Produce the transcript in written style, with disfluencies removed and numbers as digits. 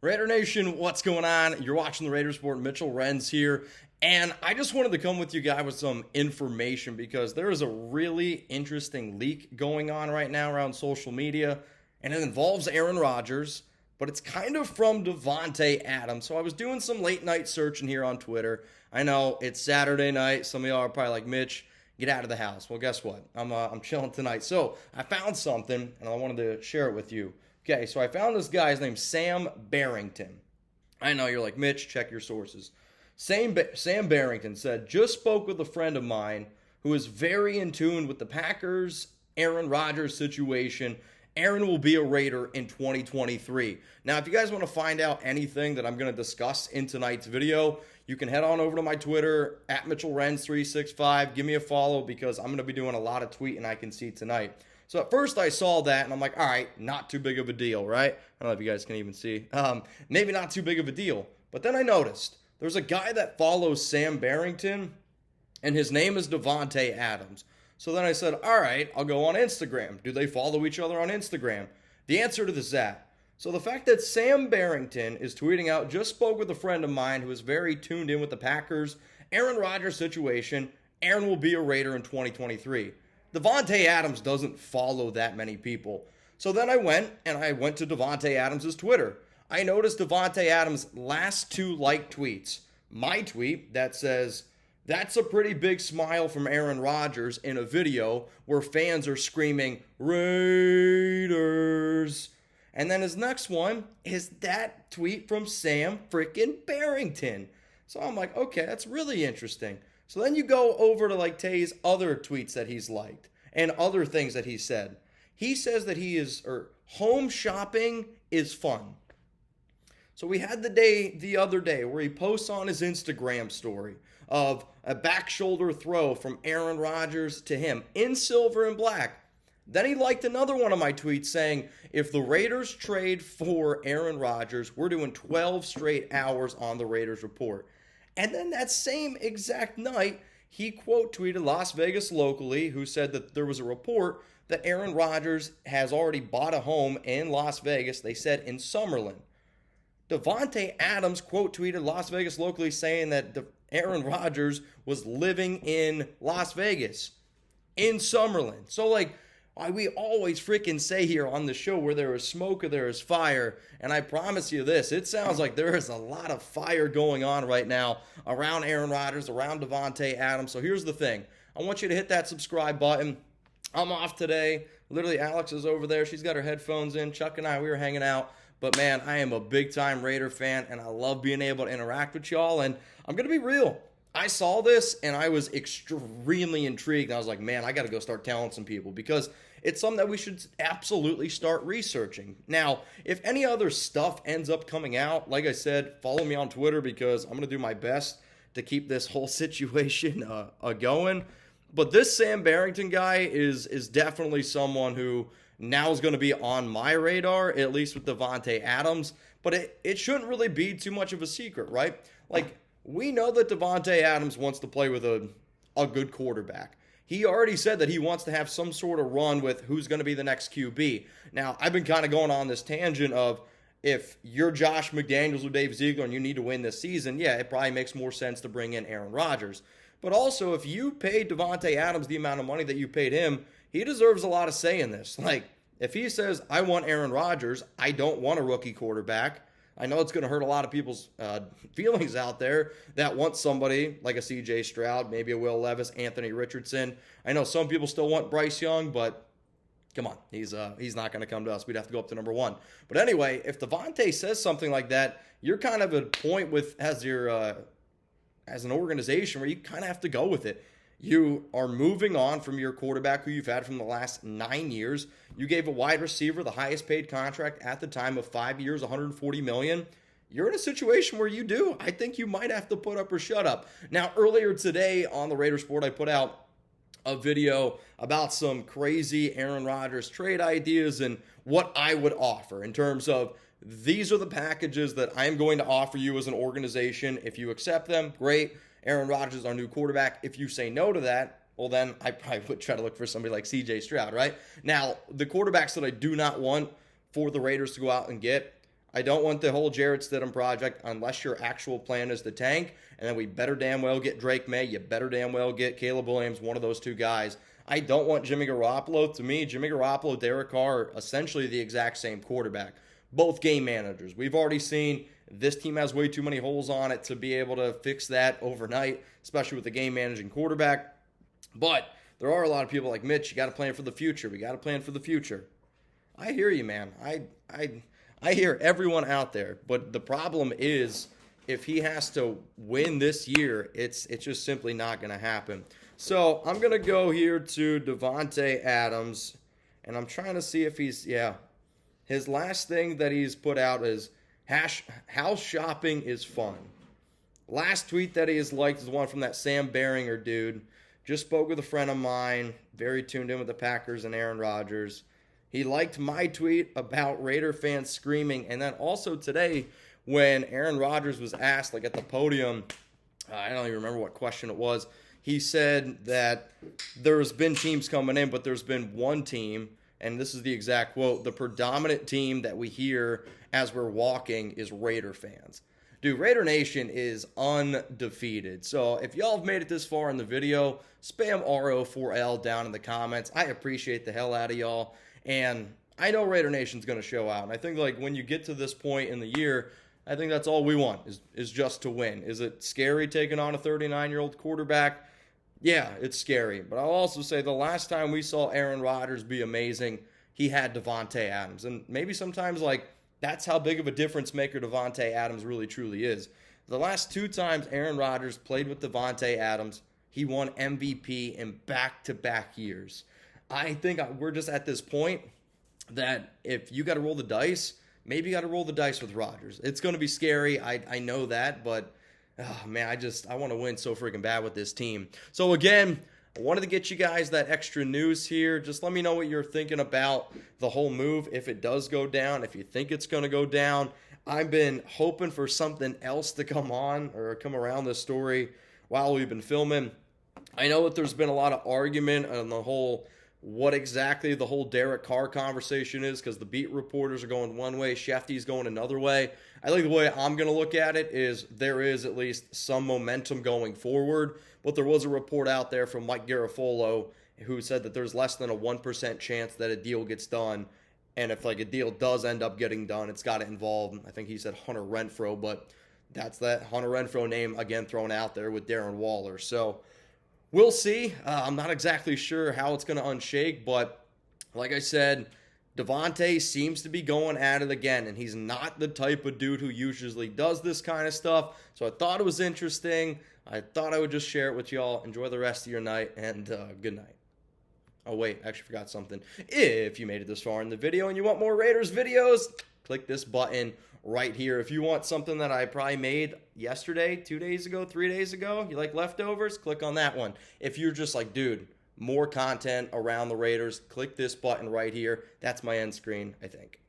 Raider Nation, what's going on? You're watching the Raiders Report. Mitchell Renz here. And I just wanted to come with you guys with some information because there is a really interesting leak going on right now around social media. And it involves Aaron Rodgers, but it's kind of from Davante Adams. So I was doing some late night searching here on Twitter. I know it's Saturday night. Some of y'all are probably like, Mitch, get out of the house. Well, guess what? I'm chilling tonight. So I found something and I wanted to share it with you. Okay, so I found this guy. His name's Sam Barrington. I know you're like, Mitch, check your sources. Sam Barrington said, just spoke with a friend of mine who is very in tune with the Packers, Aaron Rodgers situation. Aaron will be a Raider in 2023. Now, if you guys want to find out anything that I'm going to discuss in tonight's video, you can head on over to my Twitter, at MitchellRenz365. Give me a follow because I'm going to be doing a lot of tweeting I can see tonight. So at first I saw that and I'm like, all right, not too big of a deal, right? I don't know if you guys can even see. Maybe not too big of a deal. But then I noticed there's a guy that follows Sam Barrington and his name is Davante Adams. So then I said, all right, I'll go on Instagram. Do they follow each other on Instagram? The answer to this is that. So the fact that Sam Barrington is tweeting out, just spoke with a friend of mine who is very tuned in with the Packers, Aaron Rodgers situation, Aaron will be a Raider in 2023. Davante Adams doesn't follow that many people. So then I went to Davante Adams' Twitter. I noticed Davante Adams' last two liked tweets. My tweet that says, that's a pretty big smile from Aaron Rodgers in a video where fans are screaming, Raiders. And then his next one is that tweet from Sam freaking Barrington. So I'm like, okay, that's really interesting. So then you go over to like Tay's other tweets that he's liked and other things that he said. He says that home shopping is fun. So we had the other day where he posts on his Instagram story of a back shoulder throw from Aaron Rodgers to him in silver and black. Then he liked another one of my tweets saying, if the Raiders trade for Aaron Rodgers, we're doing 12 straight hours on the Raiders Report. And then that same exact night, he quote tweeted Las Vegas locally, who said that there was a report that Aaron Rodgers has already bought a home in Las Vegas, they said in Summerlin. Davante Adams quote tweeted Las Vegas locally saying that Aaron Rodgers was living in Las Vegas, in Summerlin. So like, we always freaking say here on the show where there is smoke or there is fire. And I promise you this, it sounds like there is a lot of fire going on right now around Aaron Rodgers, around Davante Adams. So here's the thing. I want you to hit that subscribe button. I'm off today. Literally, Alex is over there. She's got her headphones in. Chuck and I, we were hanging out. But man, I am a big-time Raider fan, and I love being able to interact with y'all. And I'm going to be real. I saw this and I was extremely intrigued. I was like, man, I got to go start telling some people because it's something that we should absolutely start researching. Now, if any other stuff ends up coming out, like I said, follow me on Twitter because I'm going to do my best to keep this whole situation going. But this Sam Barrington guy is definitely someone who now is going to be on my radar, at least with Davante Adams. But it shouldn't really be too much of a secret, right? Like, we know that Davante Adams wants to play with a good quarterback. He already said that he wants to have some sort of run with who's going to be the next QB. Now, I've been kind of going on this tangent of if you're Josh McDaniels or Dave Ziegler and you need to win this season, yeah, it probably makes more sense to bring in Aaron Rodgers. But also, if you paid Davante Adams the amount of money that you paid him, he deserves a lot of say in this. Like, if he says, I want Aaron Rodgers, I don't want a rookie quarterback, I know it's going to hurt a lot of people's feelings out there that want somebody like a CJ Stroud, maybe a Will Levis, Anthony Richardson. I know some people still want Bryce Young, but come on, he's not going to come to us. We'd have to go up to number one. But anyway, if Davante says something like that, you're kind of at a point with as an organization where you kind of have to go with it. You are moving on from your quarterback who you've had from the last 9 years. You gave a wide receiver the highest paid contract at the time of 5 years, $140 million. You're in a situation where you do. I think you might have to put up or shut up. Now, earlier today on the Raiders Report, I put out a video about some crazy Aaron Rodgers trade ideas and what I would offer in terms of these are the packages that I'm going to offer you as an organization. If you accept them, great. Aaron Rodgers is our new quarterback. If you say no to that, well, then I probably would try to look for somebody like CJ Stroud, right? Now, the quarterbacks that I do not want for the Raiders to go out and get, I don't want the whole Jarrett Stidham project unless your actual plan is to tank, and then we better damn well get Drake May. You better damn well get Caleb Williams, one of those two guys. I don't want Jimmy Garoppolo. To me, Jimmy Garoppolo, Derek Carr are essentially the exact same quarterback. Both game managers. We've already seen this team has way too many holes on it to be able to fix that overnight, especially with the game managing quarterback. But there are a lot of people like, Mitch, you got to plan for the future. We got to plan for the future. I hear you, man. I hear everyone out there. But the problem is, if he has to win this year, it's just simply not going to happen. So I'm going to go here to Davante Adams, and I'm trying to see if he's, his last thing that he's put out is, house shopping is fun. Last tweet that he has liked is the one from that Sam Beringer dude. Just spoke with a friend of mine, very tuned in with the Packers and Aaron Rodgers. He liked my tweet about Raider fans screaming, and then also today when Aaron Rodgers was asked, like at the podium, I don't even remember what question it was, he said that there's been teams coming in, but there's been one team, and this is the exact quote, the predominant team that we hear as we're walking is Raider fans. Dude, Raider Nation is undefeated. So if y'all have made it this far in the video, spam RO4L down in the comments. I appreciate the hell out of y'all. And I know Raider Nation's going to show out. And I think like when you get to this point in the year, I think that's all we want is just to win. Is it scary taking on a 39-year-old quarterback? Yeah, it's scary. But I'll also say the last time we saw Aaron Rodgers be amazing, he had Davante Adams. And maybe sometimes like that's how big of a difference maker Davante Adams really truly is. The last two times Aaron Rodgers played with Davante Adams, he won MVP in back-to-back years. I think we're just at this point that if you got to roll the dice, maybe you got to roll the dice with Rodgers. It's going to be scary. I know that, but oh, man, I want to win so freaking bad with this team. So again, I wanted to get you guys that extra news here. Just let me know what you're thinking about the whole move, if it does go down, if you think it's going to go down. I've been hoping for something else to come on or come around this story while we've been filming. I know that there's been a lot of argument on the whole, what exactly the whole Derek Carr conversation is, because the beat reporters are going one way, Shefty's going another way. I think the way I'm going to look at it is there is at least some momentum going forward, but there was a report out there from Mike Garafolo who said that there's less than a 1% chance that a deal gets done, and if like a deal does end up getting done, it's got to involve, I think he said Hunter Renfrow, but that's that Hunter Renfrow name again thrown out there with Darren Waller. So we'll see. I'm not exactly sure how it's going to unshake, but like I said, Davante seems to be going at it again, and he's not the type of dude who usually does this kind of stuff. So I thought it was interesting. I thought I would just share it with y'all. Enjoy the rest of your night, and good night. Oh, wait, I actually forgot something. If you made it this far in the video and you want more Raiders videos, click this button right here. If you want something that I probably made yesterday, 2 days ago, 3 days ago, you like leftovers, click on that one. If you're just like, dude, more content around the Raiders, click this button right here. That's my end screen, I think.